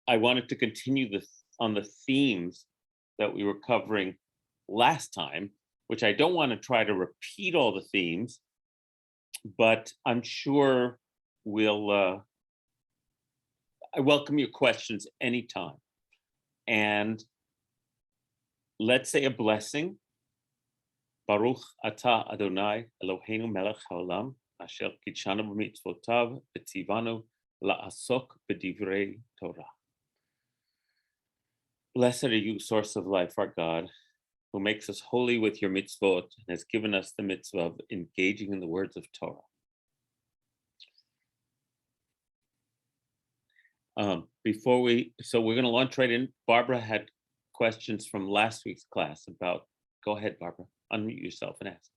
I wanted to continue on the themes that we were covering last time, which I don't want to try to repeat all the themes, but I'm sure I welcome your questions anytime. And let's say a blessing. Baruch atah Adonai Eloheinu melech haolam asher kitshanu b'mitzvotav v'tzivanu la'asok b'divrei Torah. Blessed are you, source of life, our God, who makes us holy with your mitzvot and has given us the mitzvah of engaging in the words of Torah. So we're going to launch right in. Barbara had questions from last week's class about, go ahead, Barbara, unmute yourself and ask.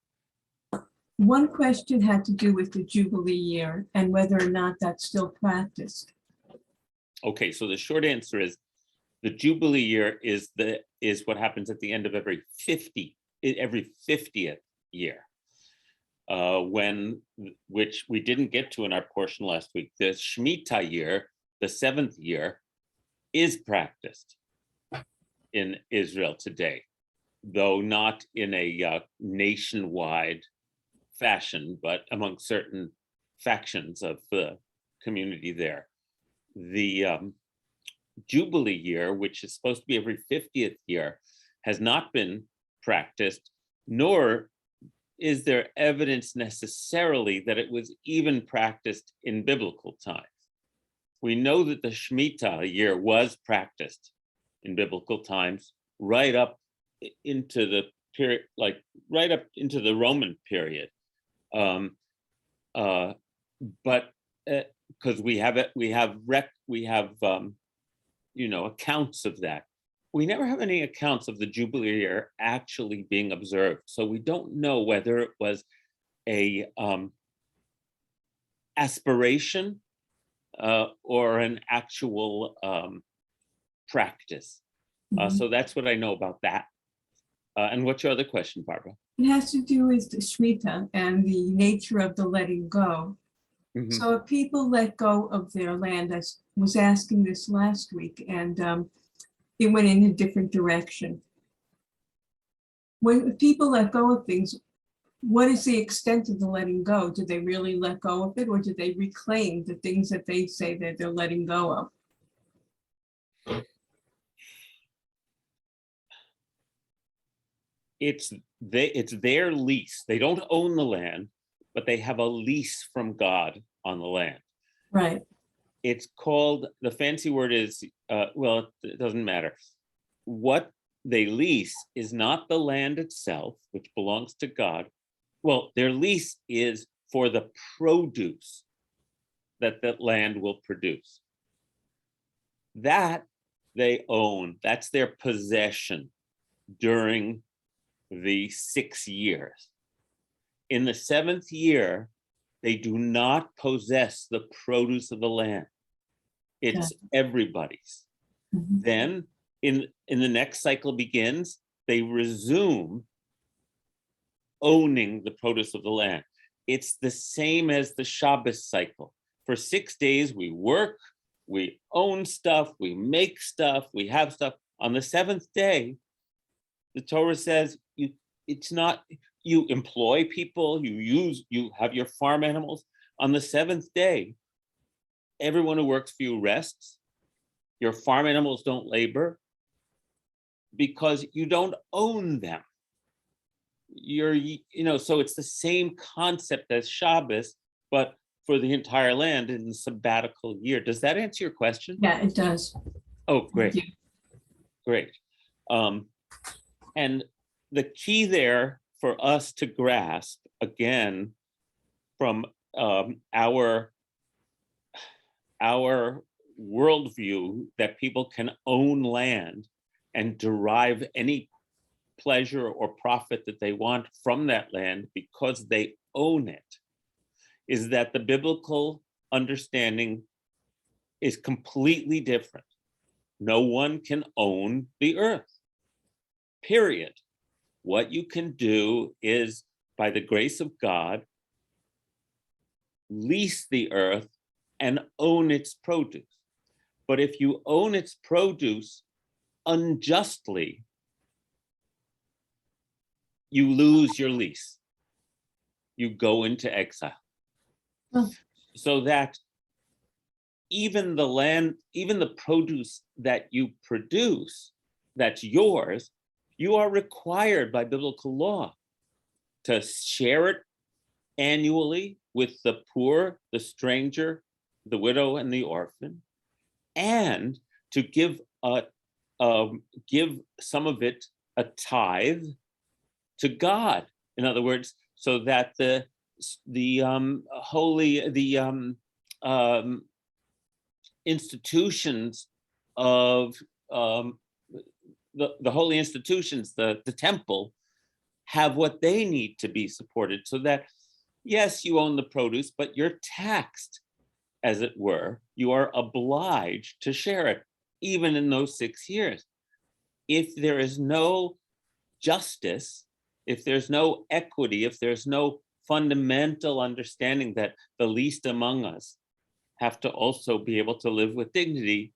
One question had to do with the Jubilee year and whether or not that's still practiced. Okay, so the short answer is the Jubilee year is what happens at the end of every 50th year, which we didn't get to in our portion last week. The Shemitah year, the 7th year, is practiced in Israel today, though not in a nationwide fashion, but among certain factions of the community there. The Jubilee year, which is supposed to be every 50th year, has not been practiced, nor is there evidence necessarily that it was even practiced in biblical times. We know that the Shemitah year was practiced in biblical times, right up into the period, like right up into the Roman period. But because we have accounts of that. We never have any accounts of the Jubilee year actually being observed. So we don't know whether it was a aspiration or an actual practice. So that's what I know about that. And what's your other question, Barbara? It has to do with the Shemitah and the nature of the letting go. Mm-hmm. So if people let go of their land, I was asking this last week, and it went in a different direction. When people let go of things, what is the extent of the letting go? Do they really let go of it, or do they reclaim the things that they say that they're letting go of? It's their lease. They don't own the land, but they have a lease from God on the land. Right. It's called, the fancy word is, it doesn't matter. What they lease is not the land itself, which belongs to God. Well, their lease is for the produce that the land will produce. That they own, that's their possession during the 6 years. In the 7th year, they do not possess the produce of the land. It's everybody's. Mm-hmm. Then in the next cycle begins, they resume owning the produce of the land. It's the same as the Shabbos cycle. For 6 days, we work, we own stuff, we make stuff, we have stuff. On the 7th day, the Torah says you employ people, you have your farm animals. On the 7th day, everyone who works for you rests. Your farm animals don't labor because you don't own them. So it's the same concept as Shabbos, but for the entire land in the sabbatical year. Does that answer your question? Yeah, it does. Oh, great. Great. And the key there for us to grasp, again, from our worldview that people can own land and derive any pleasure or profit that they want from that land because they own it, is that the biblical understanding is completely different. No one can own the earth, period. What you can do is, by the grace of God, lease the earth and own its produce. But if you own its produce unjustly, you lose your lease. You go into exile. Oh. So that even the land, even the produce that you produce, that's yours, you are required by biblical law to share it annually with the poor, the stranger, the widow, and the orphan, and to give some of it a tithe to God. In other words, so that the institutions of the holy institutions, the temple, have what they need to be supported, so that yes, you own the produce, but you're taxed, as it were. You are obliged to share it, even in those 6 years. If there is no justice, if there's no equity, if there's no fundamental understanding that the least among us have to also be able to live with dignity,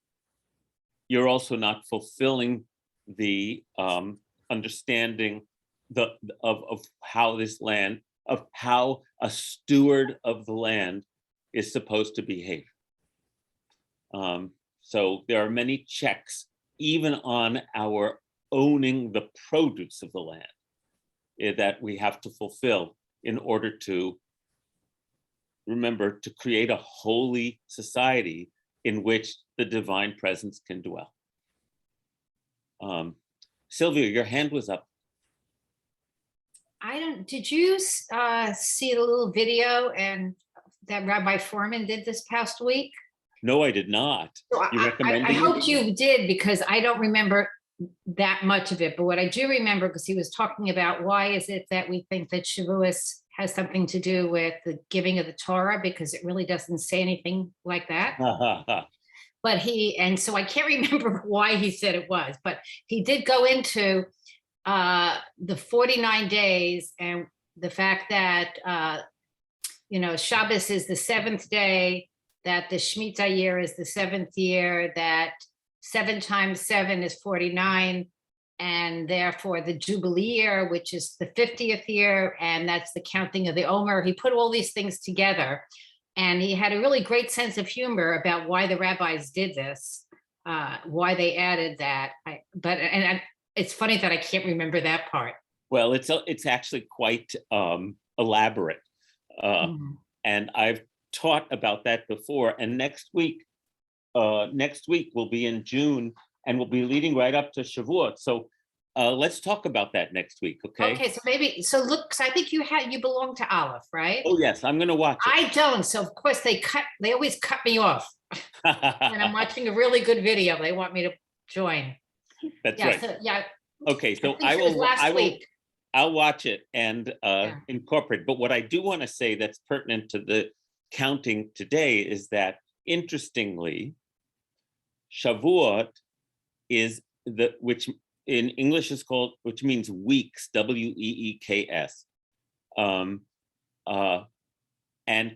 you're also not fulfilling the understanding of how this land, of how a steward of the land is supposed to behave. So there are many checks, even on our owning the produce of the land, that we have to fulfill in order to, remember, to create a holy society in which the divine presence can dwell. Sylvia, your hand was up. Did you see the little video and that Rabbi Foreman did this past week? No, I did not. So I hope you did, because I don't remember that much of it. But what I do remember, because he was talking about why is it that we think that Shavuos has something to do with the giving of the Torah, because it really doesn't say anything like that. But so I can't remember why he said it was, but he did go into the 49 days and the fact that, Shabbos is the 7th day, that the Shemitah year is the 7th year, that 7 times 7 is 49, and therefore the Jubilee year, which is the 50th year, and that's the counting of the Omer. He put all these things together, and he had a really great sense of humor about why the rabbis did this, why they added that. It's funny that I can't remember that part. Well, it's actually quite elaborate, and I've taught about that before. And next week we'll be in June, and we'll be leading right up to Shavuot. So let's talk about that next week, okay? Okay, so look, I think you belong to Aleph, right? Oh yes, I'm going to watch it. I don't, so of course they always cut me off when I'm watching a really good video. They want me to join. That's right. So, okay, so I'll watch it and incorporate. But what I do want to say that's pertinent to the counting today is that, interestingly, Shavuot is which in English is called, which means weeks, W-E-E-K-S, and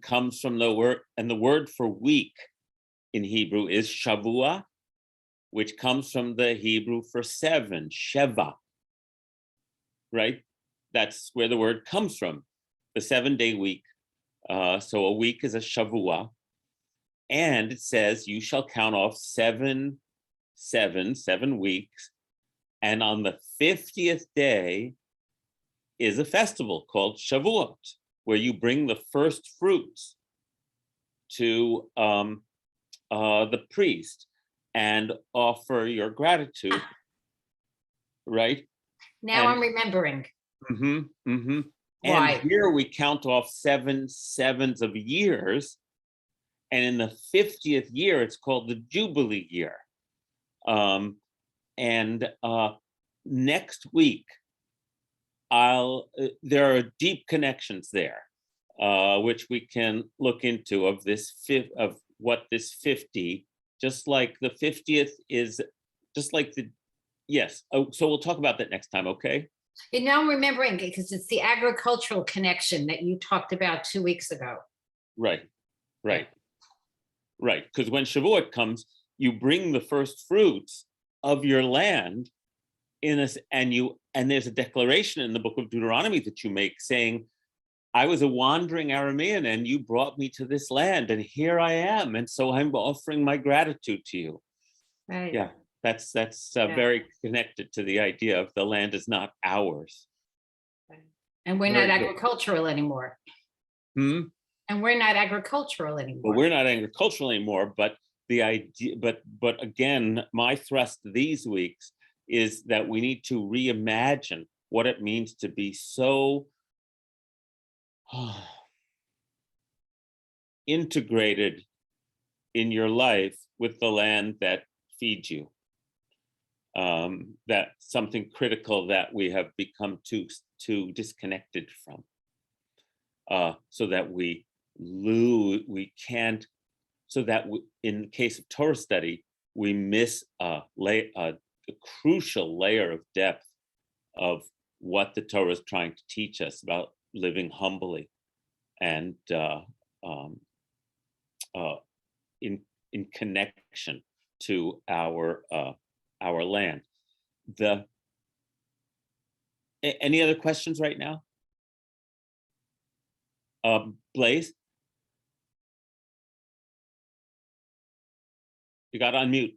comes from the word, and the word for week in Hebrew is Shavua, which comes from the Hebrew for 7, Sheva, right? That's where the word comes from, the 7-day week. So a week is a Shavua, and it says you shall count off 7 weeks, and on the 50th day is a festival called Shavuot, where you bring the first fruits to the priest and offer your gratitude, right? Now I'm remembering. And here we count off 7 sevens of years, and in the 50th year, it's called the Jubilee year. Next week, there are deep connections there, which we can look into of what this 50, just like the 50th is, just like the, yes. Oh, so we'll talk about that next time, okay? And now I'm remembering, because it's the agricultural connection that you talked about 2 weeks ago. Right. Because when Shavuot comes, you bring the first fruits of your land and there's a declaration in the book of Deuteronomy that you make saying, I was a wandering Aramean and you brought me to this land and here I am. And so I'm offering my gratitude to you. Right. Yeah, that's very connected to the idea of the land is not ours. And we're not agricultural anymore. Hmm? And we're not agricultural anymore. Well, we're not agricultural anymore, but the idea, but again, my thrust these weeks is that we need to reimagine what it means to be so integrated in your life with the land that feeds you. That's something critical that we have become too disconnected from. So that we can't, so that in the case of Torah study, we miss a crucial layer of depth of what the Torah is trying to teach us about living humbly and in connection to our land. Any other questions right now? Blaze? You got on mute.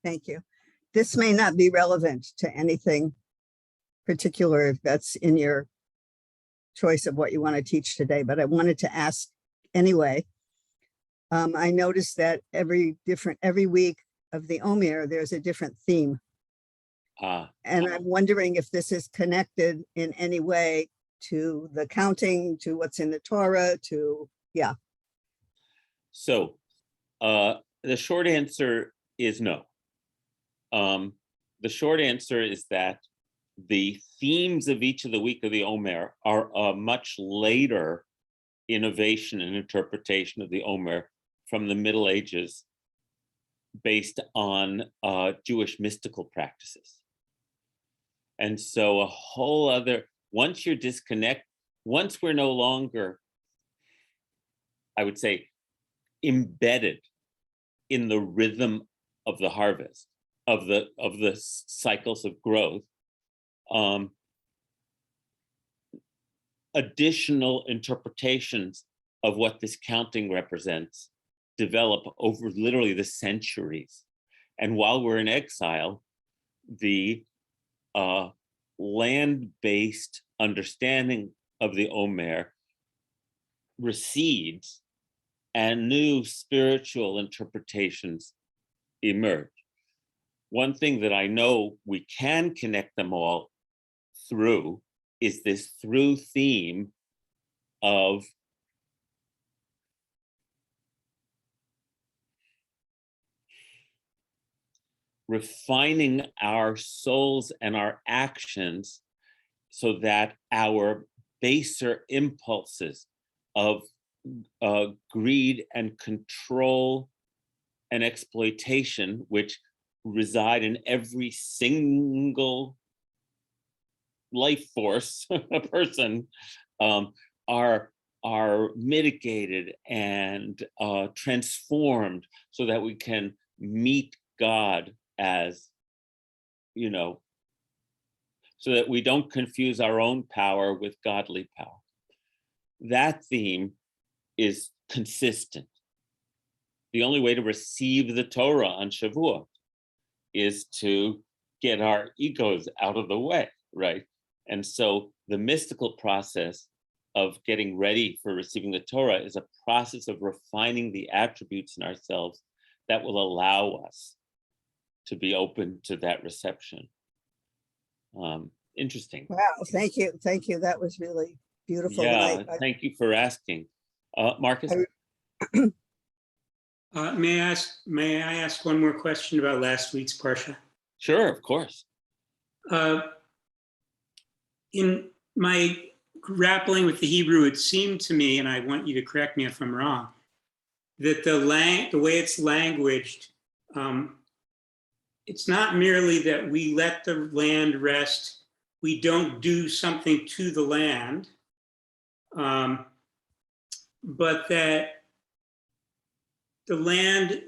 Thank you. This may not be relevant to anything particular that's in your choice of what you want to teach today, but I wanted to ask anyway. I noticed that every week of the Omer, there's a different theme. And I'm wondering if this is connected in any way to the counting, to what's in the Torah, yeah. So the short answer is no. The short answer is that the themes of each of the week of the Omer are a much later innovation and interpretation of the Omer from the Middle Ages based on Jewish mystical practices. And so a whole other, once we're no longer, I would say, embedded in the rhythm of the harvest, of the cycles of growth, additional interpretations of what this counting represents develop over literally the centuries. And while we're in exile, the land-based understanding of the Omer recedes and new spiritual interpretations emerge. One thing that I know we can connect them all through is this through theme of refining our souls and our actions so that our baser impulses of greed and control and exploitation, which reside in every single life force, a person, are mitigated and transformed so that we can meet God as, so that we don't confuse our own power with godly power. That theme is consistent. The only way to receive the Torah on Shavuot is to get our egos out of the way, right? And so the mystical process of getting ready for receiving the Torah is a process of refining the attributes in ourselves that will allow us to be open to that reception. Interesting. Wow, thank you. That was really beautiful. Yeah, thank you for asking. Marcus? May I ask one more question about last week's Parsha? Sure, of course. In my grappling with the Hebrew, it seemed to me, and I want you to correct me if I'm wrong, that the way it's languaged, it's not merely that we let the land rest, we don't do something to the land, but that the land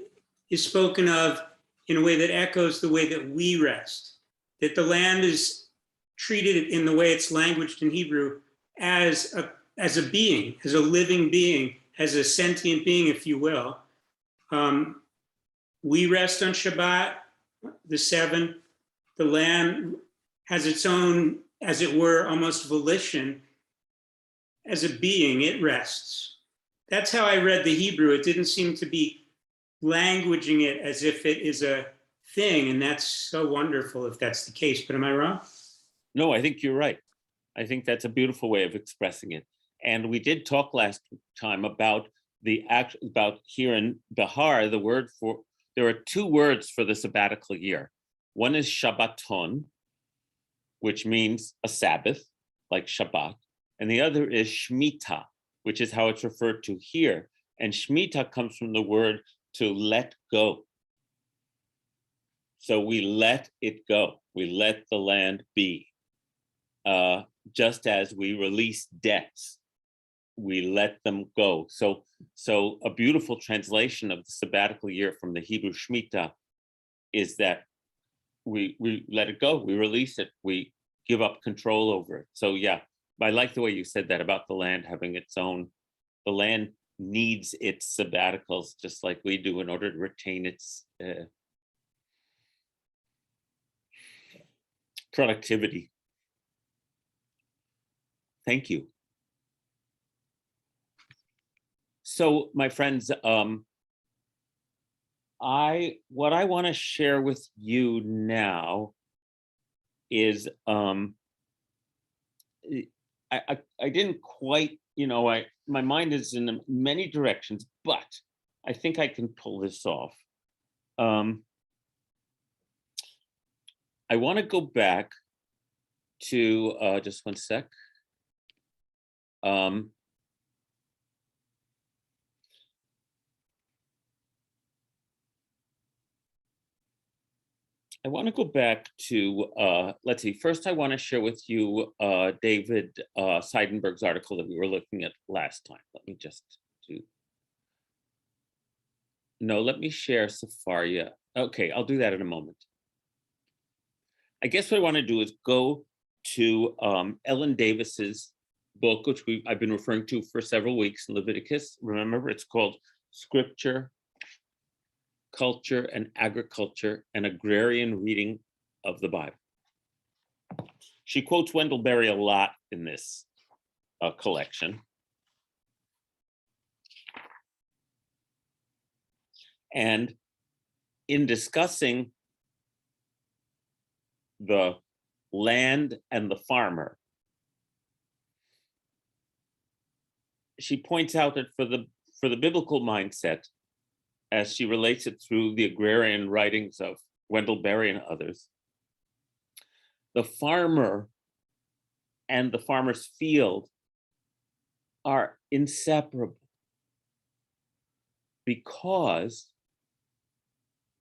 is spoken of in a way that echoes the way that we rest, that the land is treated in the way it's languaged in Hebrew as a being, as a living being, as a sentient being, if you will. We rest on Shabbat, the 7th. The land has its own, as it were, almost volition. As a being, it rests. That's how I read the Hebrew. It didn't seem to be languaging it as if it is a thing, and that's so wonderful if that's the case. But am I wrong? No, I think you're right. I think that's a beautiful way of expressing it. And we did talk last time about about here in Bahar, the word for, there are two words for the sabbatical year. One is Shabbaton, which means a Sabbath, like Shabbat. And the other is Shemitah, which is how it's referred to here. And Shemitah comes from the word to let go. So we let it go. We let the land be. Just as we release debts, we let them go. So a beautiful translation of the sabbatical year from the Hebrew Shemitah is that we let it go, we release it, we give up control over it. So yeah, I like the way you said that about the land having its own, the land needs its sabbaticals just like we do in order to retain its productivity. Thank you. So my friends, what I want to share with you now is I didn't quite, my mind is in many directions, but I think I can pull this off. I want to go back to just one sec. I want to go back to, let's see, first I want to share with you David Seidenberg's article that we were looking at last time. Let me just let me share Safaria. Okay, I'll do that in a moment. I guess what I want to do is go to Ellen Davis's book, which I've been referring to for several weeks in Leviticus. Remember, it's called Scripture, Culture and Agriculture, an Agrarian Reading of the Bible. She quotes Wendell Berry a lot in this collection. And in discussing the land and the farmer, she points out that for the biblical mindset, as she relates it through the agrarian writings of Wendell Berry and others, the farmer and the farmer's field are inseparable because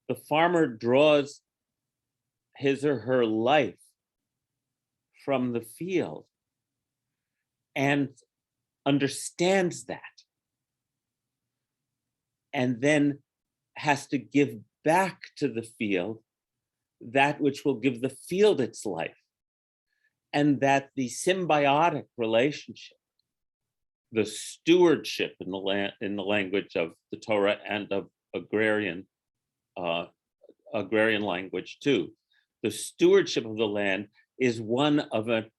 the farmer draws his or her life from the field and understands that, and then has to give back to the field that which will give the field its life. And that the symbiotic relationship, the stewardship in the language of the Torah and of agrarian language too, the stewardship of the land is one of an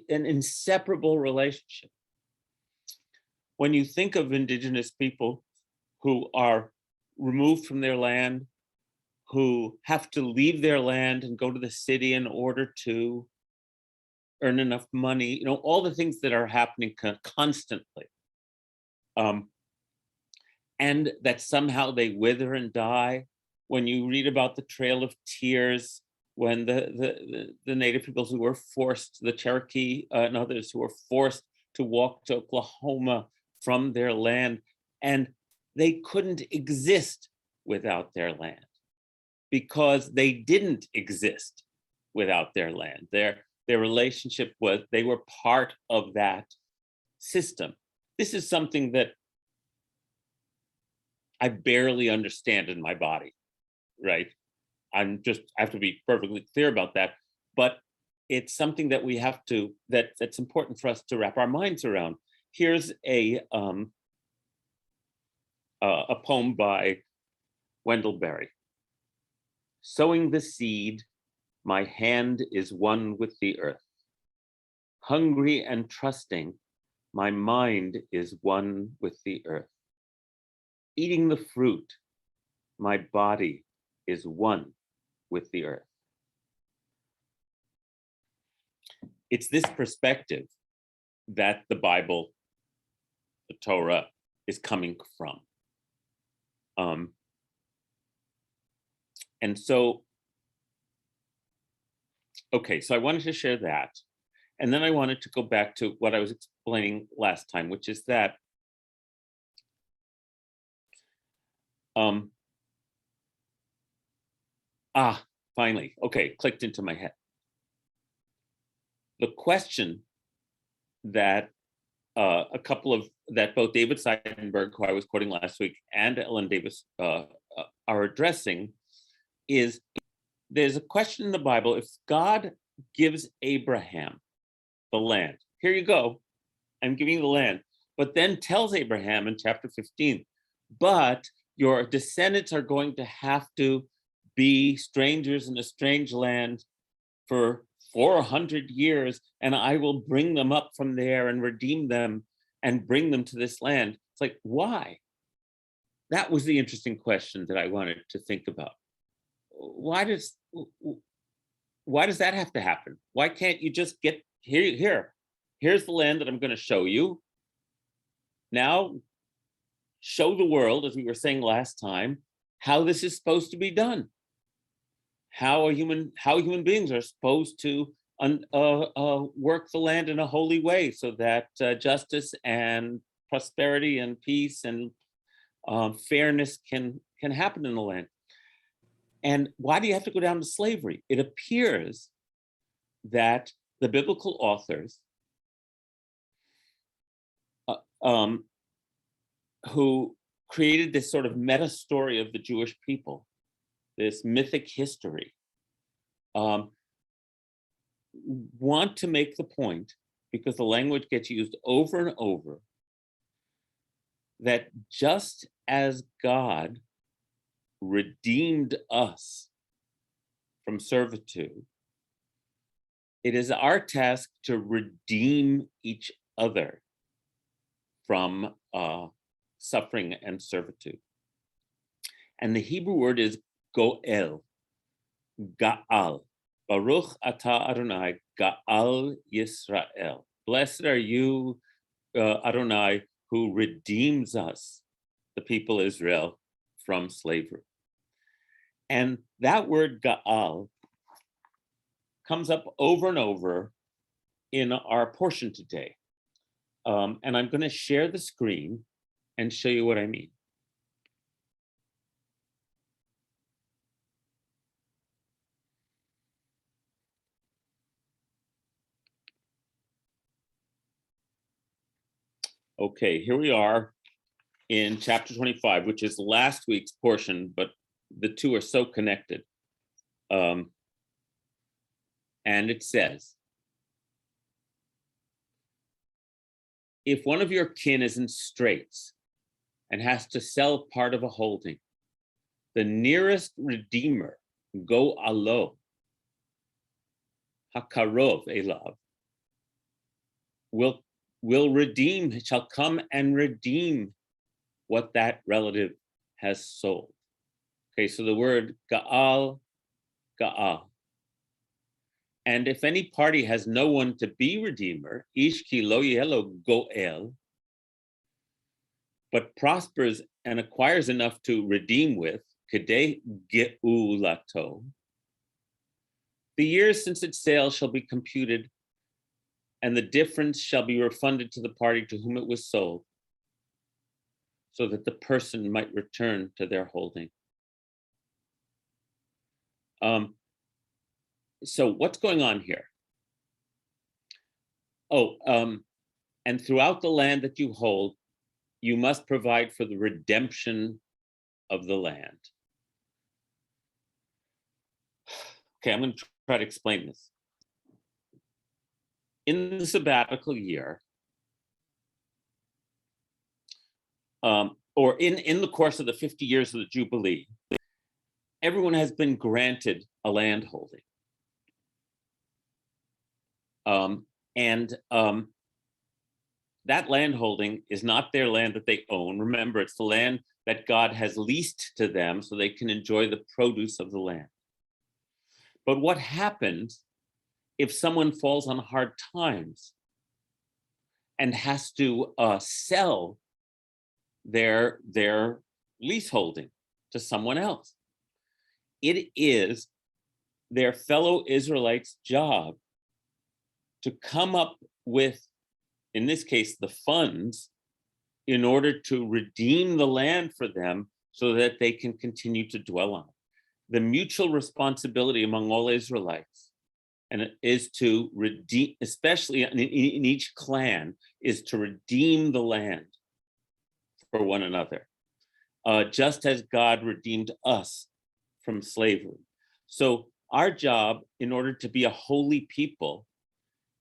inseparable relationship. When you think of indigenous people who are removed from their land, who have to leave their land and go to the city in order to earn enough money, all the things that are happening constantly, and that somehow they wither and die. When you read about the Trail of Tears, when the native peoples who were forced, the Cherokee and others who were forced to walk to Oklahoma from their land, and they couldn't exist without their land because they didn't exist without their land. Their relationship was, they were part of that system. This is something that I barely understand in my body, right? I have to be perfectly clear about that. But it's something that we have to, that's important for us to wrap our minds around. Here's a poem by Wendell Berry. Sowing the seed, my hand is one with the earth. Hungry and trusting, my mind is one with the earth. Eating the fruit, my body is one with the earth. It's this perspective that the Bible, the Torah, is coming from. And so, okay, so I wanted to share that. And then I wanted to go back to what I was explaining last time, which is that finally, okay, clicked into my head. The question that that both David Seidenberg, who I was quoting last week, and Ellen Davis are addressing is, there's a question in the Bible: if God gives Abraham the land, here you go, I'm giving you the land, but then tells Abraham in chapter 15, but your descendants are going to have to be strangers in a strange land for 400 years, and I will bring them up from there and redeem them and bring them to this land. It's like, why? That was the interesting question that I wanted to think about. Why does that have to happen? Why can't you just get here's the land that I'm going to show you. Now show the world, as we were saying last time, how this is supposed to be done. How human beings are supposed to work the land in a holy way, so that justice and prosperity and peace and fairness can happen in the land. And why do you have to go down to slavery? It appears that the biblical authors who created this sort of meta story of the Jewish people, this mythic history, want to make the point, because the language gets used over and over, that just as God redeemed us from servitude, it is our task to redeem each other from suffering and servitude. And the Hebrew word is goel, ga'al. Baruch atah Adonai, ga'al Yisrael. Blessed are you, Adonai, who redeems us, the people Israel, from slavery. And that word ga'al comes up over and over in our portion today. And I'm going to share the screen and show you what I mean. Okay, here we are in chapter 25, which is last week's portion, but the two are so connected. And it says, if one of your kin is in straits and has to sell part of a holding, the nearest redeemer, go alo, hakarov elav, shall come and redeem what that relative has sold. Okay, so the word ga'al, ga'al. And if any party has no one to be redeemer, ish ki lo yelo goel, but prospers and acquires enough to redeem with, kedei geulato, the years since its sale shall be computed, and the difference shall be refunded to the party to whom it was sold, so that the person might return to their holding. So what's going on here? And throughout the land that you hold, you must provide for the redemption of the land. Okay, I'm going to try to explain this. In the sabbatical year, or in the course of the 50 years of the Jubilee, everyone has been granted a land holding. That land holding is not their land that they own. Remember, it's the land that God has leased to them so they can enjoy the produce of the land. But what happens if someone falls on hard times and has to sell their leaseholding to someone else? It is their fellow Israelites' job to come up with, in this case, the funds in order to redeem the land for them so that they can continue to dwell on it. The mutual responsibility among all Israelites, and it is to redeem, especially in each clan, is to redeem the land for one another, just as God redeemed us from slavery. So our job, in order to be a holy people,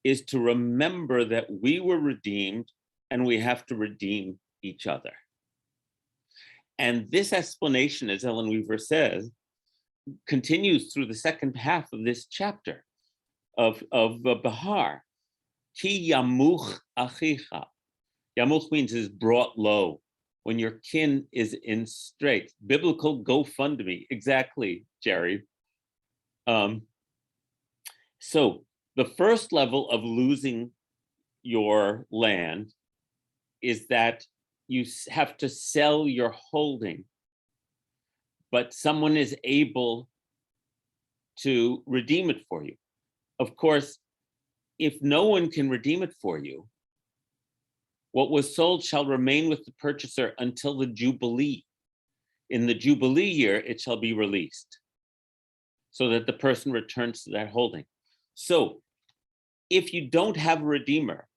is to remember that we were redeemed and we have to redeem each other. And this explanation, as Ellen Weaver says, continues through the second half of this chapter of Bahar. Ki yamuch achicha. Yamuch means is brought low, when your kin is in straits. Biblical GoFundMe, exactly, Jerry. So the first level of losing your land is that you have to sell your holding, but someone is able to redeem it for you. Of course, if no one can redeem it for you, what was sold shall remain with the purchaser until the Jubilee. In the Jubilee year, it shall be released so that the person returns to that holding. So if you don't have a redeemer,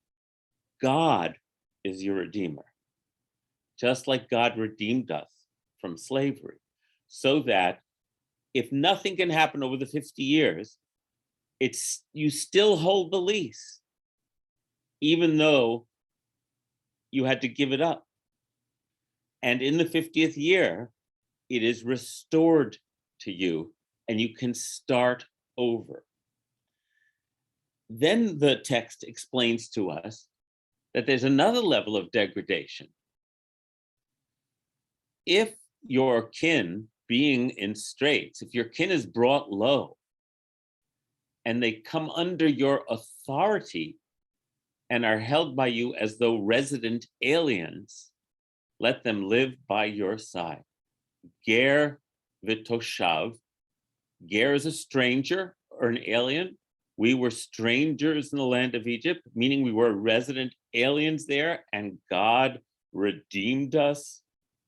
God is your redeemer, just like God redeemed us from slavery, so that if nothing can happen over the 50 years, you still hold the lease, even though you had to give it up. And in the 50th year, it is restored to you and you can start over. Then the text explains to us that there's another level of degradation. If your kin, being in straits, if your kin is brought low and they come under your authority and are held by you as though resident aliens, let them live by your side. Ger v'toshav. Ger is a stranger or an alien. We were strangers in the land of Egypt, meaning we were resident aliens there, and God redeemed us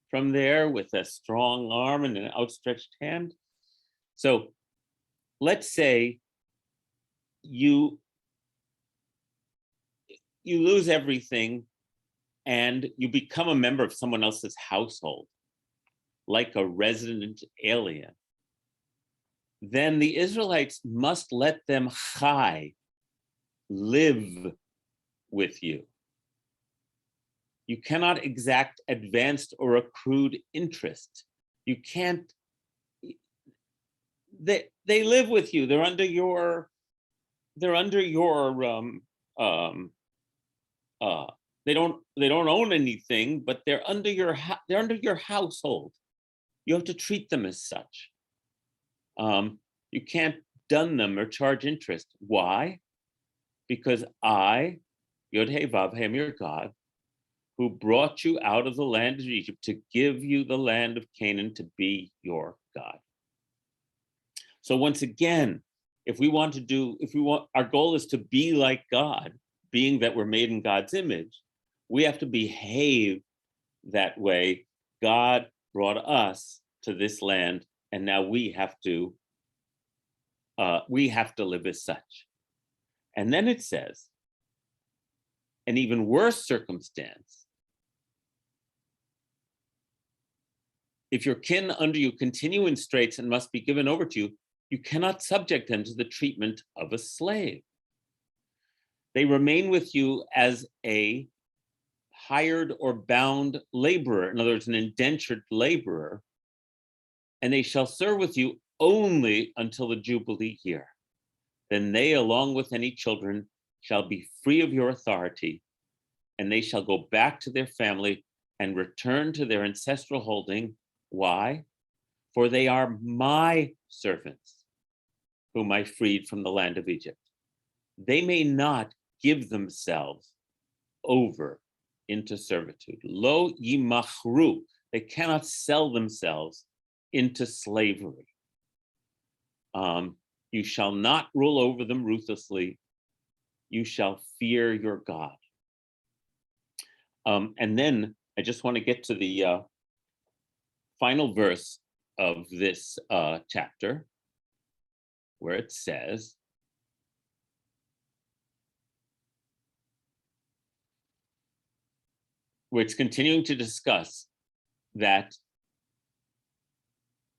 from there with a strong arm and an outstretched hand. So let's say you lose everything and you become a member of someone else's household, like a resident alien. Then the Israelites must let them chai, live with you. You cannot exact advanced or accrued interest. You can't, they live with you. They're under your they don't own anything, but they're under your household. You have to treat them as such. You can't dun them or charge interest. Why? Because I, Yod Heh Vav He, am your God, who brought you out of the land of Egypt to give you the land of Canaan to be your God. So once again, our goal is to be like God, being that we're made in God's image, we have to behave that way. God brought us to this land, and now we have to live as such. And then it says, an even worse circumstance if your kin under you continue in straits and must be given over to you, you cannot subject them to the treatment of a slave. They remain with you as a hired or bound laborer, in other words, an indentured laborer, and they shall serve with you only until the Jubilee year. Then they, along with any children, shall be free of your authority, and they shall go back to their family and return to their ancestral holding. Why? For they are my servants, whom I freed from the land of Egypt. They may not give themselves over into servitude. Lo yimachru, they cannot sell themselves into slavery. You shall not rule over them ruthlessly. You shall fear your God. And then I just want to get to the final verse of this chapter, where it says, where it's continuing to discuss that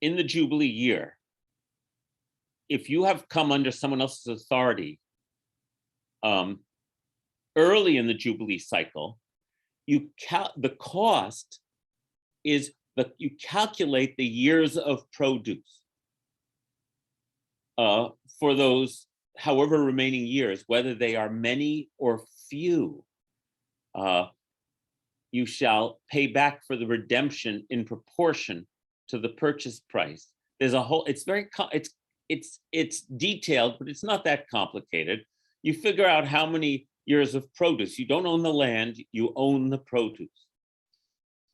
in the Jubilee year, if you have come under someone else's authority early in the Jubilee cycle, the cost is that you calculate the years of produce for those however remaining years, whether they are many or few. You shall pay back for the redemption in proportion to the purchase price. There's a whole, it's very, it's detailed, but it's not that complicated. You figure out how many years of produce. You don't own the land, you own the produce.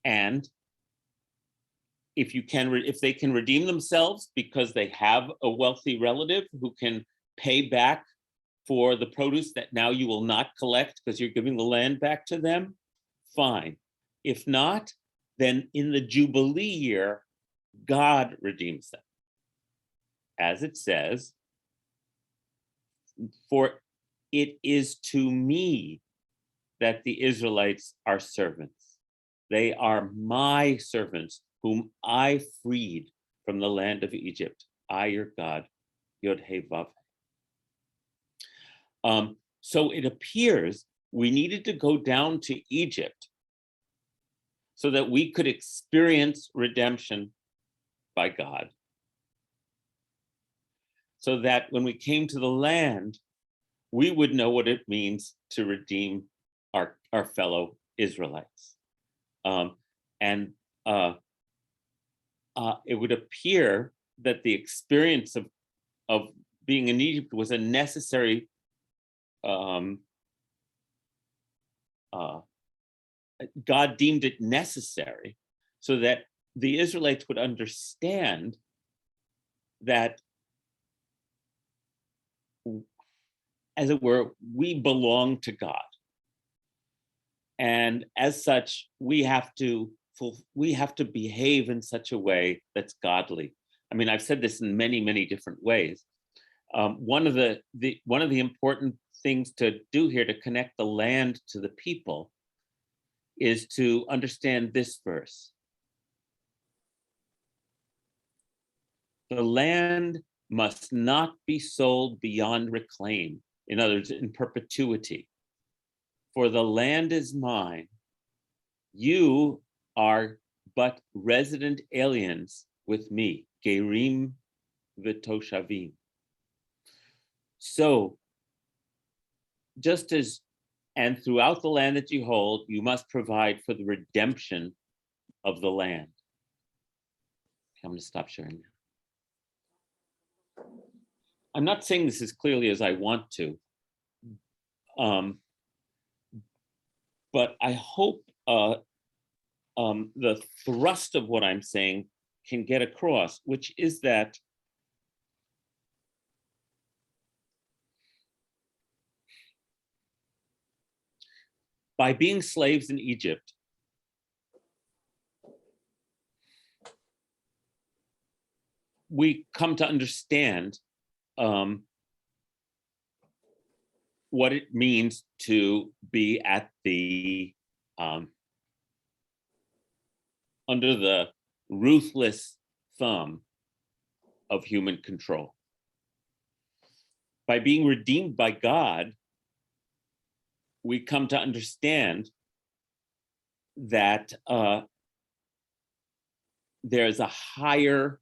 And if they can redeem themselves because they have a wealthy relative who can pay back for the produce that now you will not collect because you're giving the land back to them, fine. If not, then in the Jubilee year, God redeems them. As it says, for it is to me that the Israelites are servants. They are my servants whom I freed from the land of Egypt. I, your God, Yod He Vav He. So it appears we needed to go down to Egypt so that we could experience redemption by God. So that when we came to the land, we would know what it means to redeem our fellow Israelites. It would appear that the experience of being in Egypt was a necessary God deemed it necessary so that the Israelites would understand that, as it were, we belong to God. And as such, we have to behave in such a way that's godly. I mean, I've said this in many, many different ways. One of the important things to do here to connect the land to the people is to understand this verse. The land must not be sold beyond reclaim, in other words, in perpetuity. For the land is mine. You are but resident aliens with me, Gerim v'toshavim. So, just as, and throughout the land that you hold, you must provide for the redemption of the land. I'm gonna stop sharing now. I'm not saying this as clearly as I want to, but I hope the thrust of what I'm saying can get across, which is that by being slaves in Egypt, we come to understand what it means to be at the under the ruthless thumb of human control. By being redeemed by God, we come to understand that there's a higher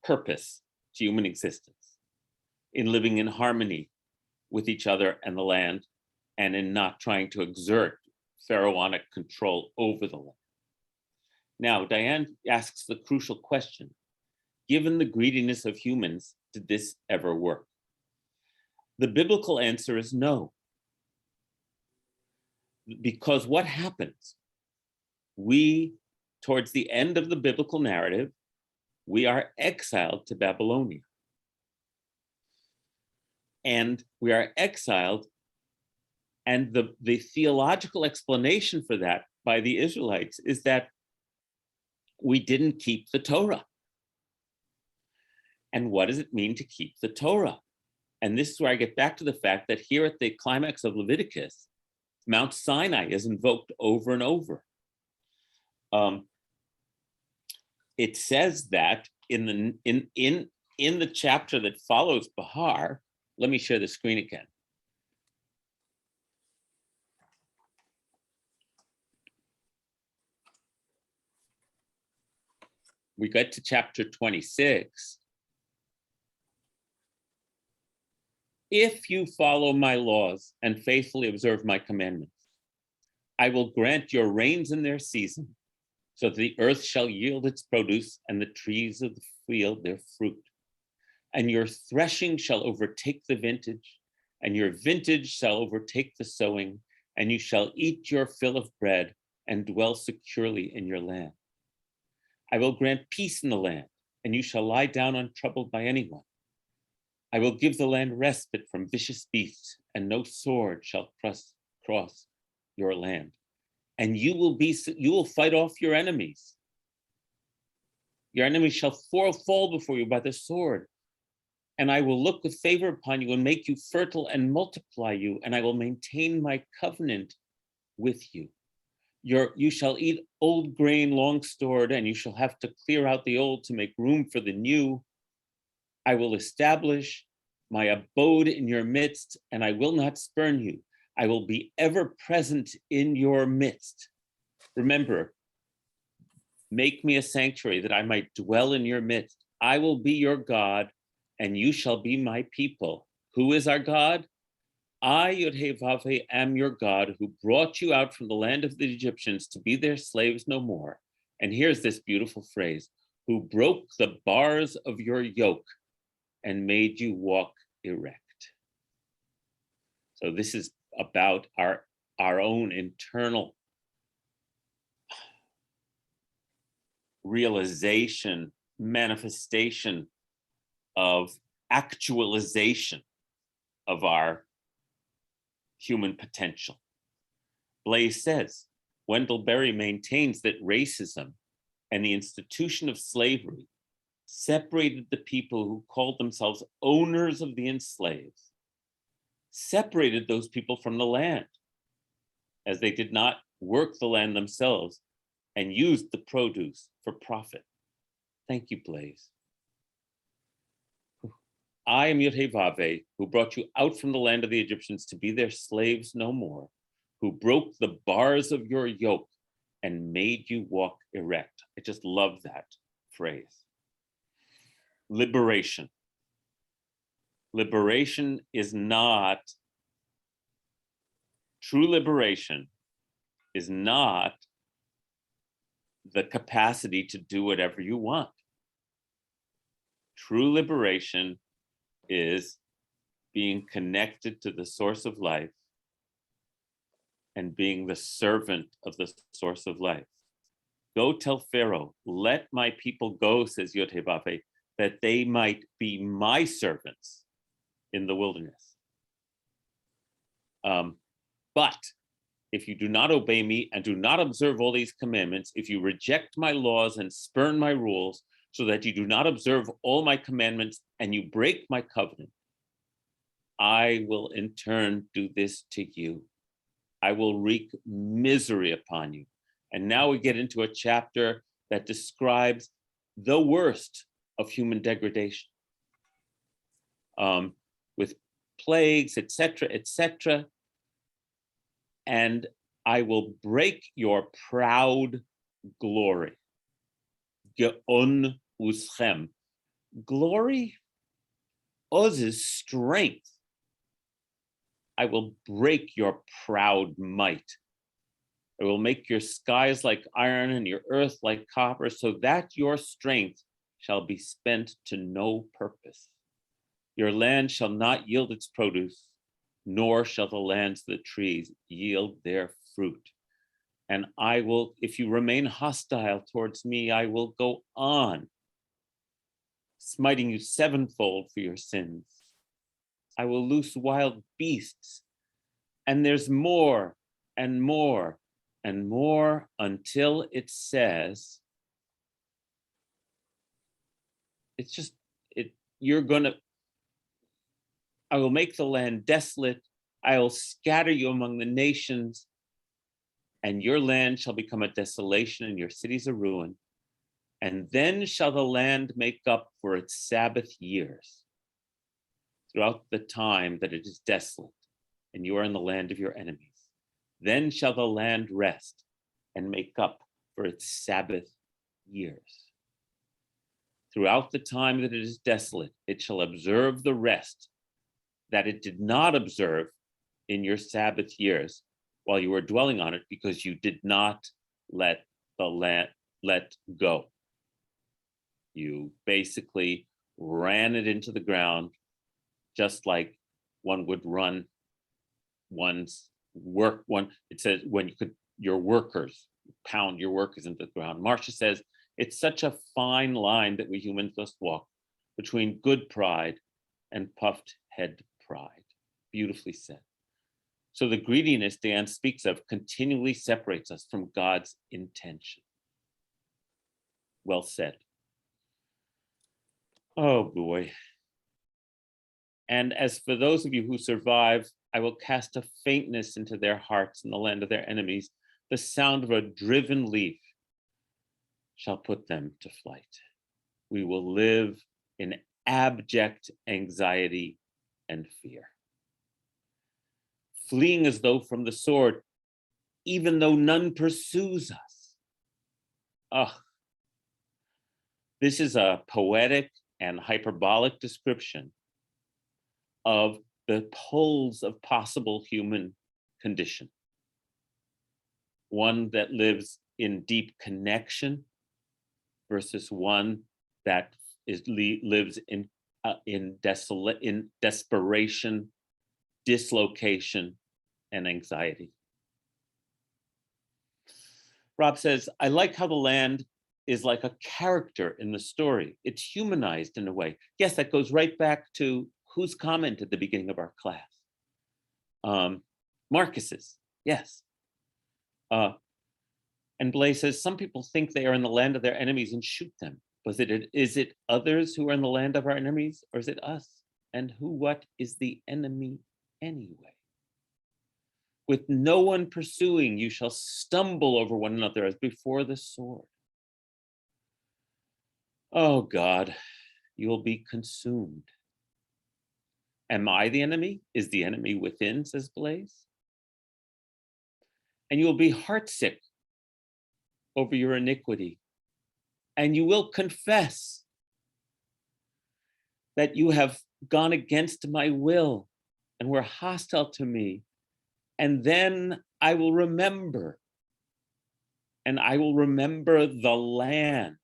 purpose to human existence in living in harmony with each other and the land, and in not trying to exert pharaonic control over the land. Now, Diane asks the crucial question: given the greediness of humans, did this ever work? The biblical answer is no. Because what happens? We, towards the end of the biblical narrative, we are exiled to Babylonia. And we are exiled, and the theological explanation for that by the Israelites is that we didn't keep the Torah. And what does it mean to keep the Torah? And this is where I get back to the fact that here at the climax of Leviticus, Mount Sinai is invoked over and over. It says that in the chapter that follows Bahar. Let me share the screen again. We get to chapter 26. If you follow my laws and faithfully observe my commandments, I will grant your rains in their season, so that the earth shall yield its produce and the trees of the field their fruit. And your threshing shall overtake the vintage, and your vintage shall overtake the sowing, and you shall eat your fill of bread and dwell securely in your land. I will grant peace in the land, and you shall lie down untroubled by anyone. I will give the land respite from vicious beasts, and no sword shall cross your land. And you will fight off your enemies. Your enemies shall fall before you by the sword. And I will look with favor upon you and make you fertile and multiply you, and I will maintain my covenant with you. You shall eat old grain long stored, and you shall have to clear out the old to make room for the new. I will establish my abode in your midst, and I will not spurn you. I will be ever present in your midst. Remember, make me a sanctuary that I might dwell in your midst. I will be your God, and you shall be my people. Who is our God? I, Yod-Heh-Vav-Heh, am your God, who brought you out from the land of the Egyptians to be their slaves no more. And here's this beautiful phrase: who broke the bars of your yoke and made you walk erect. So this is about our own internal realization, manifestation of actualization of our human potential. Blaise says, Wendell Berry maintains that racism and the institution of slavery separated the people who called themselves owners of the enslaved, separated those people from the land, as they did not work the land themselves and used the produce for profit. Thank you, Blaise. I am Yod-Heh-Vav-Heh, who brought you out from the land of the Egyptians to be their slaves no more, who broke the bars of your yoke and made you walk erect. I just love that phrase. Liberation. Liberation is not, true liberation is not the capacity to do whatever you want. True liberation is being connected to the source of life and being the servant of the source of life. Go tell Pharaoh, let my people go, says Yod-Heh-Vav-Heh, that they might be my servants in the wilderness. But if you do not obey me and do not observe all these commandments, if you reject my laws and spurn my rules, so that you do not observe all my commandments and you break my covenant, I will in turn do this to you. I will wreak misery upon you. And now we get into a chapter that describes the worst of human degradation, with plagues, etc., etc. And I will break your proud glory. Ge'on uschem. Glory, Oz is strength. I will break your proud might. I will make your skies like iron and your earth like copper, so that your strength shall be spent to no purpose. Your land shall not yield its produce, nor shall the lands of the trees yield their fruit. And I will, if you remain hostile towards me, I will go on, smiting you sevenfold for your sins. I will loose wild beasts, and there's more and more and more until it says, it's just, I will make the land desolate. I will scatter you among the nations, and your land shall become a desolation and your cities a ruin. And then shall the land make up for its Sabbath years throughout the time that it is desolate, and you are in the land of your enemies. Then shall the land rest and make up for its Sabbath years. Throughout the time that it is desolate, it shall observe the rest that it did not observe in your Sabbath years while you were dwelling on it, because you did not let the land let go. You basically ran it into the ground, just like one would run one's work. It says when you could, your workers, pound your workers into the ground. Marcia says, it's such a fine line that we humans must walk between good pride and puffed head pride. Beautifully said. So the greediness Dan speaks of continually separates us from God's intention. Well said. Oh boy. And as for those of you who survive, I will cast a faintness into their hearts in the land of their enemies. The sound of a driven leaf shall put them to flight. We will live in abject anxiety and fear, fleeing as though from the sword, even though none pursues us. Ugh. This is a poetic and hyperbolic description of the poles of possible human condition. One that lives in deep connection versus one that lives in desperation, dislocation, and anxiety. Rob says, I like how the land is like a character in the story. It's humanized in a way. Yes, that goes right back to whose comment at the beginning of our class? Marcus's, yes. And Blaise says, some people think they are in the land of their enemies and shoot them. Is it others who are in the land of our enemies, or is it us? And what is the enemy anyway? With no one pursuing, you shall stumble over one another as before the sword. Oh God, you will be consumed. Am I the enemy? Is the enemy within, says Blaise? And you will be heartsick over your iniquity. And you will confess that you have gone against my will and were hostile to me. And then I will remember, and I will remember the land.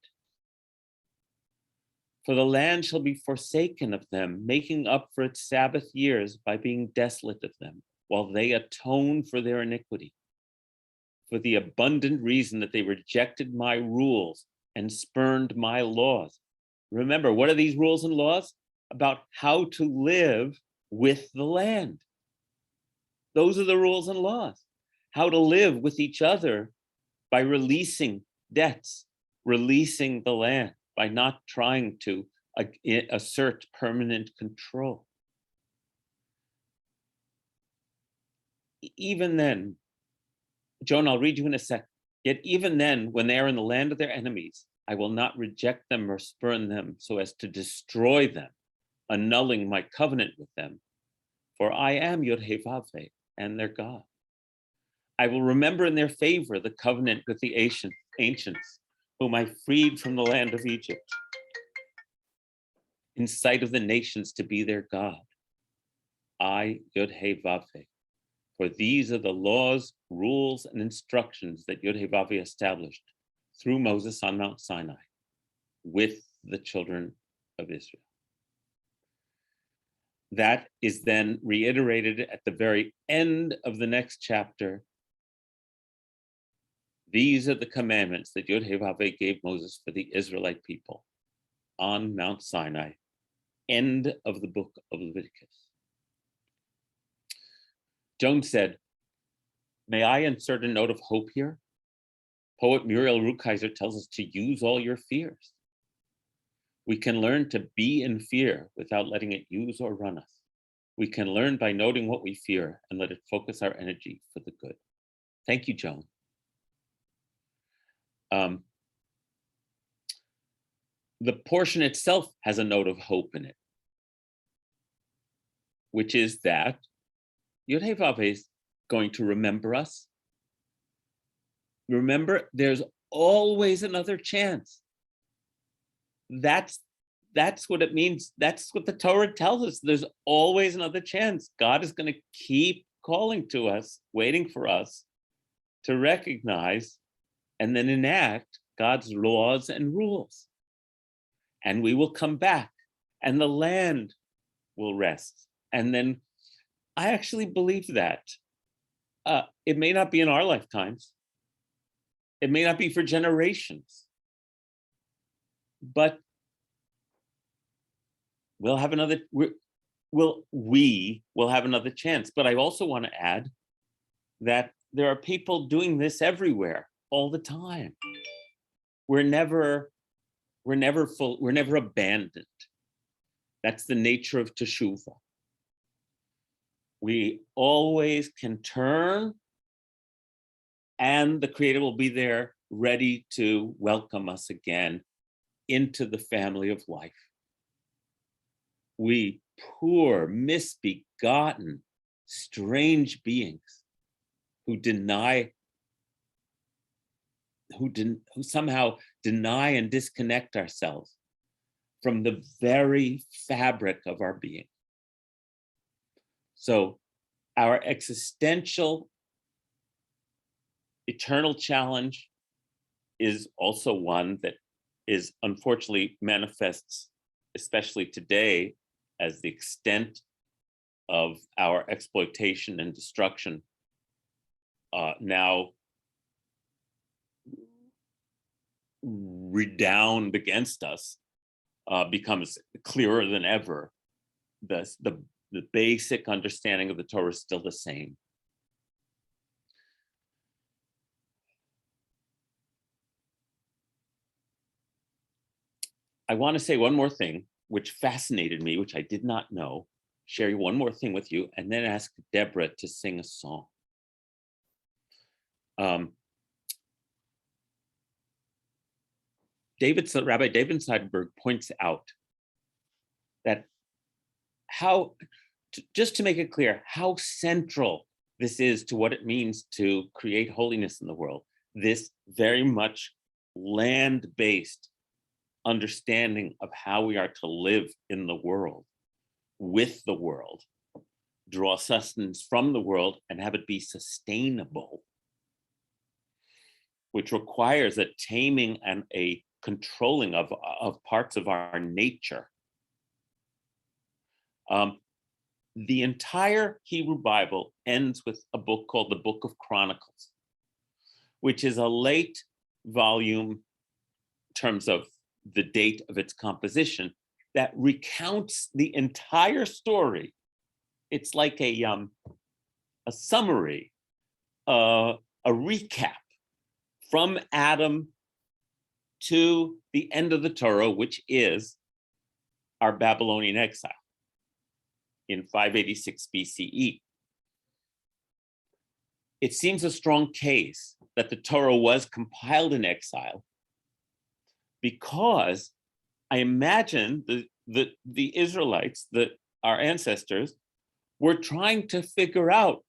For the land shall be forsaken of them, making up for its Sabbath years by being desolate of them, while they atone for their iniquity, for the abundant reason that they rejected my rules and spurned my laws. Remember, what are these rules and laws? About how to live with the land. Those are the rules and laws. How to live with each other by releasing debts, releasing the land, by not trying to assert permanent control. Even then, Joan, I'll read you in a sec. Yet even then, when they are in the land of their enemies, I will not reject them or spurn them so as to destroy them, annulling my covenant with them. For I am Yod-Heh-Vav-Heh and their God. I will remember in their favor the covenant with the ancients, whom I freed from the land of Egypt, in sight of the nations to be their God. I, Yod-Heh-Vav-Heh. For these are the laws, rules, and instructions that Yod-Heh-Vav-Heh established through Moses on Mount Sinai with the children of Israel. That is then reiterated at the very end of the next chapter. These are the commandments that Yod-Heh-Vav-Heh gave Moses for the Israelite people on Mount Sinai, end of the book of Leviticus. Joan said, may I insert a note of hope here? Poet Muriel Rukeyser tells us to use all your fears. We can learn to be in fear without letting it use or run us. We can learn by noting what we fear and let it focus our energy for the good. Thank you, Joan. The portion itself has a note of hope in it, which is that Yod-Heh-Vav-Heh is going to remember us. Remember, there's always another chance. That's what it means. That's what the Torah tells us. There's always another chance. God is going to keep calling to us, waiting for us to recognize and then enact God's laws and rules. And we will come back and the land will rest. And then I actually believe that. It may not be in our lifetimes. It may not be for generations. But we will have another chance. But I also want to add that there are people doing this everywhere all the time. We're never abandoned. That's the nature of teshuvah. We always can turn, and the Creator will be there ready to welcome us again into the family of life. We poor, misbegotten, strange beings who somehow deny and disconnect ourselves from the very fabric of our being. So our existential, eternal challenge is also one that is unfortunately manifests, especially today, as the extent of our exploitation and destruction now redound against us becomes clearer than ever. The basic understanding of the Torah is still the same. I want to say one more thing, which fascinated me, which I did not know. Share one more thing with you, and then ask Deborah to sing a song. Rabbi David Seidenberg points out that just to make it clear how central this is to what it means to create holiness in the world, this very much land-based understanding of how we are to live in the world, with the world, draw sustenance from the world and have it be sustainable, which requires a taming and a controlling of parts of our nature. The entire Hebrew Bible ends with a book called the Book of Chronicles, which is a late volume in terms of the date of its composition that recounts the entire story. It's like a summary, a recap from Adam to the end of the Torah, which is our Babylonian exile in 586 BCE. It seems a strong case that the Torah was compiled in exile, because I imagine the Israelites, our ancestors, were trying to figure out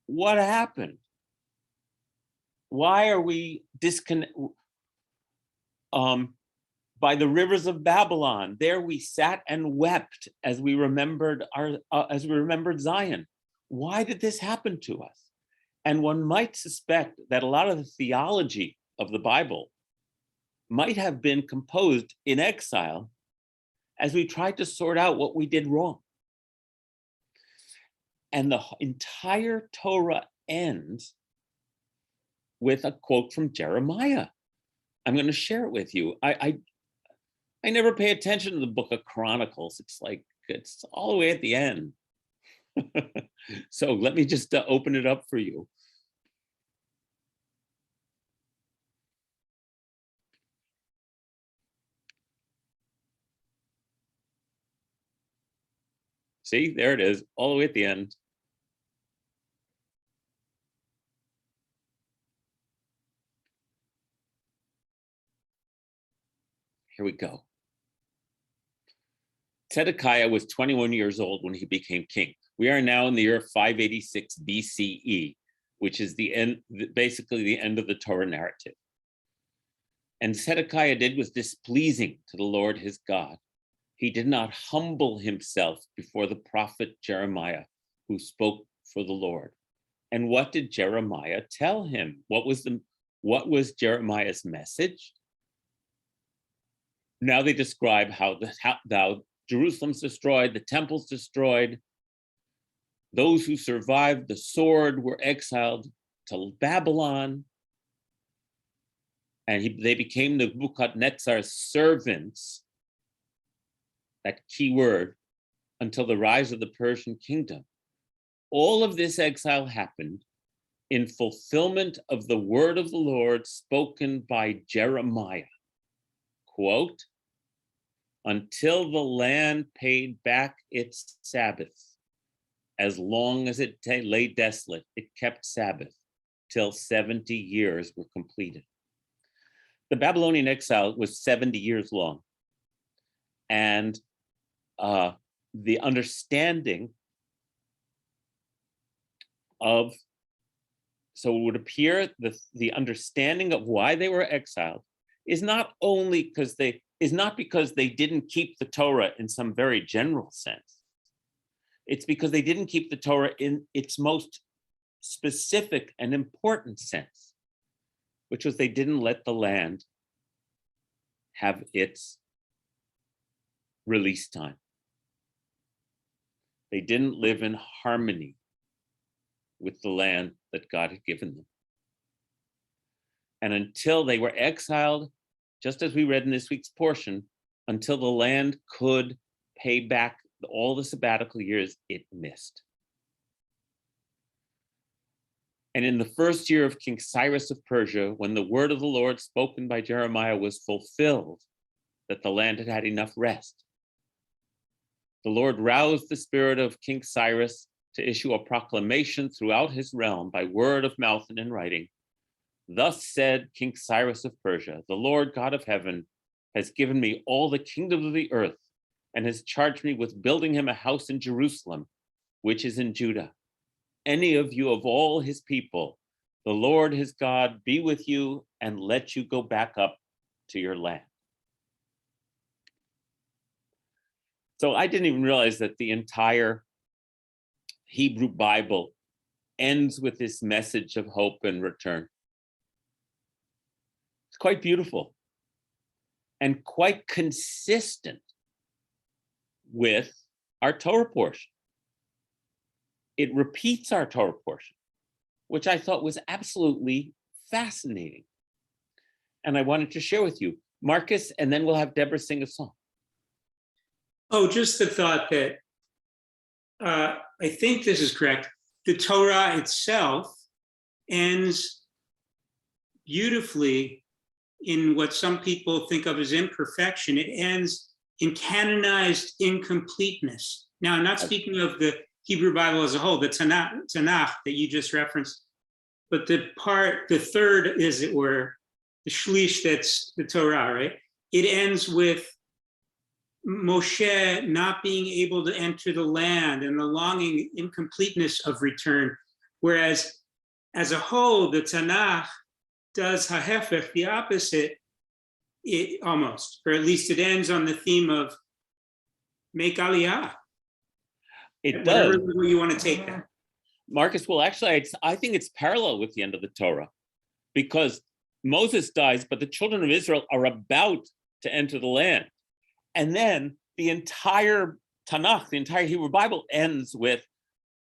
what happened. Why are we by the rivers of Babylon? There we sat and wept as we remembered Zion. Why did this happen to us? And one might suspect that a lot of the theology of the Bible might have been composed in exile as we tried to sort out what we did wrong. And the entire Torah ends with a quote from Jeremiah. I'm going to share it with you. I never pay attention to the Book of Chronicles. It's all the way at the end. So let me just open it up for you. See, there it is, all the way at the end. Here we go. Zedekiah was 21 years old when he became king. We are now in the year 586 BCE, which is the end, basically the end of the Torah narrative. And Zedekiah did was displeasing to the Lord his God. He did not humble himself before the prophet Jeremiah, who spoke for the Lord. And what did Jeremiah tell him? What was Jeremiah's message? Now they describe how Jerusalem's destroyed, the temple's destroyed. Those who survived the sword were exiled to Babylon. And they became the Bekhukotai servants, that key word, until the rise of the Persian kingdom. All of this exile happened in fulfillment of the word of the Lord spoken by Jeremiah. Quote, until the land paid back its Sabbath, as long as it lay desolate, it kept Sabbath till 70 years were completed. The Babylonian exile was 70 years long. And the understanding of, so it would appear the understanding of why they were exiled is not because they didn't keep the Torah in some very general sense. It's because they didn't keep the Torah in its most specific and important sense, which was they didn't let the land have its release time. They didn't live in harmony with the land that God had given them. And until they were exiled, just as we read in this week's portion, until the land could pay back all the sabbatical years it missed. And in the first year of King Cyrus of Persia, when the word of the Lord spoken by Jeremiah was fulfilled, that the land had had enough rest, the Lord roused the spirit of King Cyrus to issue a proclamation throughout his realm by word of mouth and in writing. Thus said King Cyrus of Persia, the Lord God of heaven has given me all the kingdoms of the earth and has charged me with building him a house in Jerusalem, which is in Judah. Any of you of all his people, the Lord his God be with you and let you go back up to your land. So I didn't even realize that the entire Hebrew Bible ends with this message of hope and return. It's quite beautiful and quite consistent with our Torah portion. It repeats our Torah portion, which I thought was absolutely fascinating. And I wanted to share with you, Marcus, and then we'll have Deborah sing a song. Oh, just the thought that I think this is correct. The Torah itself ends beautifully in what some people think of as imperfection. It ends in canonized incompleteness. Now, I'm not speaking of the Hebrew Bible as a whole, the Tanakh that you just referenced, but the third, as it were, the shlish that's the Torah, right? it ends with Moshe not being able to enter the land and the longing incompleteness of return. Whereas as a whole, the Tanakh does hahefech, the opposite, it almost, or at least it ends on the theme of make aliyah. It Whatever does. way you want to take that. Marcus, well, actually, I think it's parallel with the end of the Torah, because Moses dies, but the children of Israel are about to enter the land. And then the entire Tanakh, the entire Hebrew Bible ends with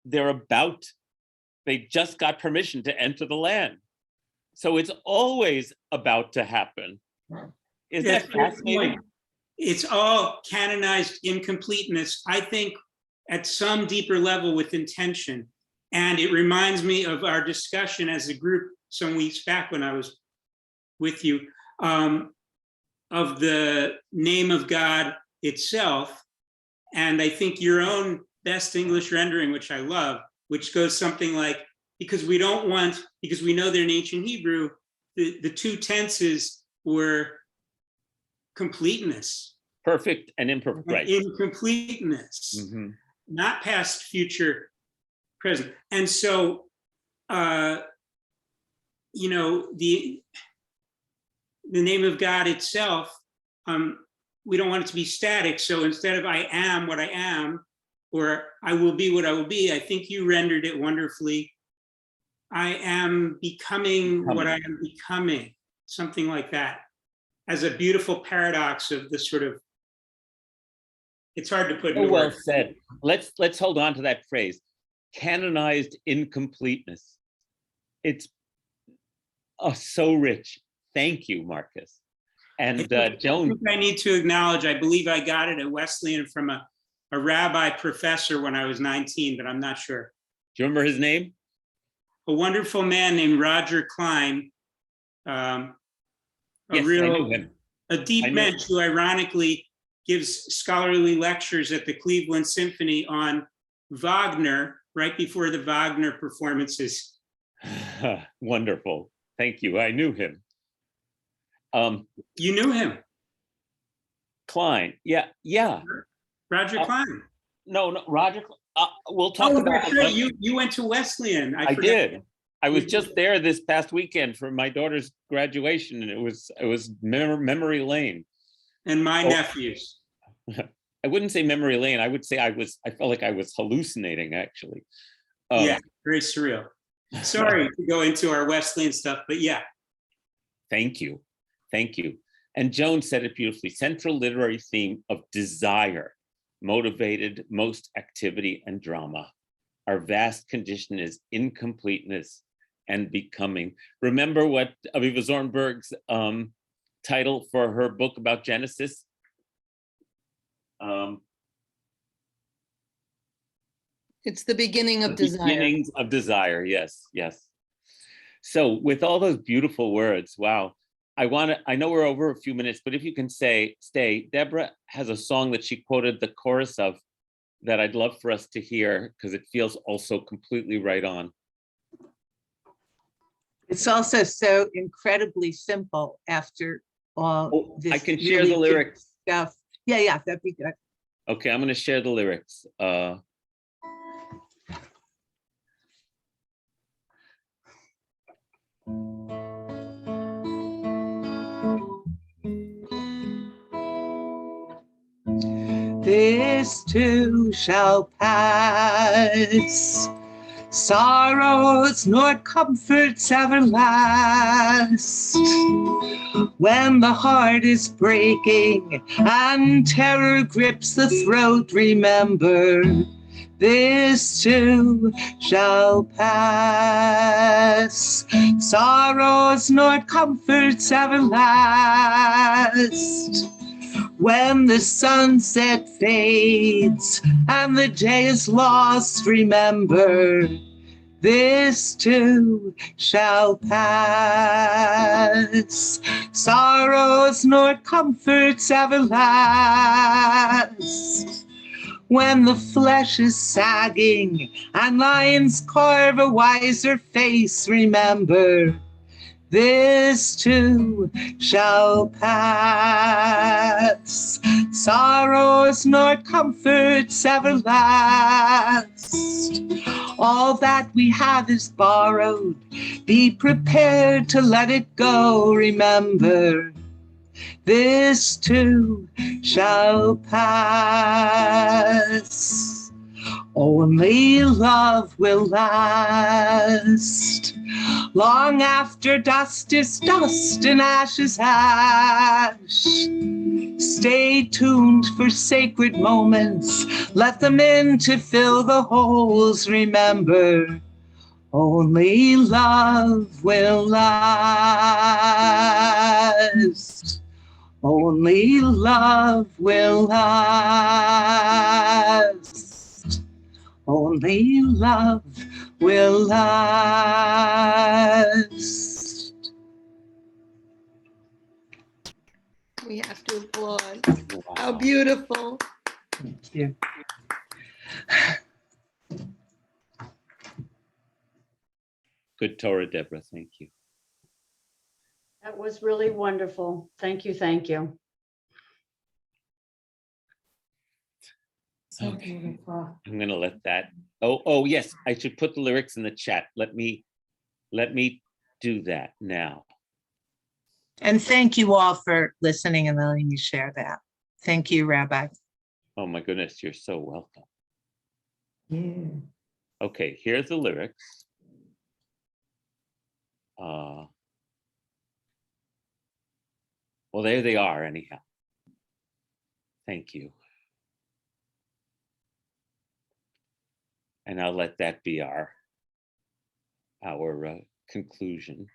they just got permission to enter the land. So it's always about to happen. Is that fascinating? It's all canonized incompleteness, I think, at some deeper level with intention. And it reminds me of our discussion as a group some weeks back when I was with you, of the name of God itself. And I think your own best English rendering, which I love, which goes something like, because we know they're in ancient Hebrew, the two tenses were completeness. Perfect and imperfect, right? Incompleteness, not past, future, present. And so, the name of God itself, we don't want it to be static. So instead of I am what I am, or I will be what I will be, I think you rendered it wonderfully. I am becoming what I am becoming, something like that, as a beautiful paradox of the sort of, it's hard to put into well words. said. Let's hold on to that phrase, canonized incompleteness. It's so rich. Thank you, Marcus. And Joan. I need to acknowledge, I believe I got it at Wesleyan from a rabbi professor when I was 19, but I'm not sure. Do you remember his name? A wonderful man named Roger Klein. Yes, I knew him. A deep mensch who ironically gives scholarly lectures at the Cleveland Symphony on Wagner right before the Wagner performances. Wonderful. Thank you. I knew him. You knew him? Klein. Yeah. Roger Klein. No, Roger. We'll talk about right. You went to Wesleyan. I did. I was just there this past weekend for my daughter's graduation, and it was memory lane. And my nephews. I wouldn't say memory lane. I would say I felt like I was hallucinating, actually. Yeah, very surreal. Sorry to go into our Wesleyan stuff, but yeah. Thank you. And Joan said it beautifully. Central literary theme of desire motivated most activity and drama. Our vast condition is incompleteness and becoming. Remember what Aviva Zornberg's title for her book about Genesis? It's the beginning of desire. Beginnings of desire, yes. So with all those beautiful words, wow. I know we're over a few minutes, but if you can stay, Deborah has a song that she quoted the chorus of that I'd love for us to hear, because it feels also completely right on. It's also so incredibly simple after all this. I can share the lyrics. Stuff. Yeah, that'd be good. Okay, I'm going to share the lyrics. This too shall pass, sorrows nor comforts ever last. When the heart is breaking and terror grips the throat, remember, this too shall pass. Sorrows nor comforts ever last. When the sunset fades and the day is lost, remember, this too shall pass. Sorrows nor comforts ever last. When the flesh is sagging and lions carve a wiser face, remember, this too shall pass. Sorrows nor comforts ever last. All that we have is borrowed. Be prepared to let it go. Remember, this too shall pass. Only love will last. Long after dust is dust and ash is ash. Stay tuned for sacred moments. Let them in to fill the holes. Remember, only love will last. Only love will last. Only love will last. We have to applaud. How beautiful. Thank you. Good Torah, Deborah. Thank you. That was really wonderful. Thank you. Thank you. So Okay. beautiful. I'm going to let that. Oh, yes. I should put the lyrics in the chat. Let me do that now. And thank you all for listening and letting me share that. Thank you, Rabbi. Oh my goodness, you're so welcome. Yeah. Okay, here's the lyrics. Well, there they are anyhow. Thank you. And I'll let that be our conclusion.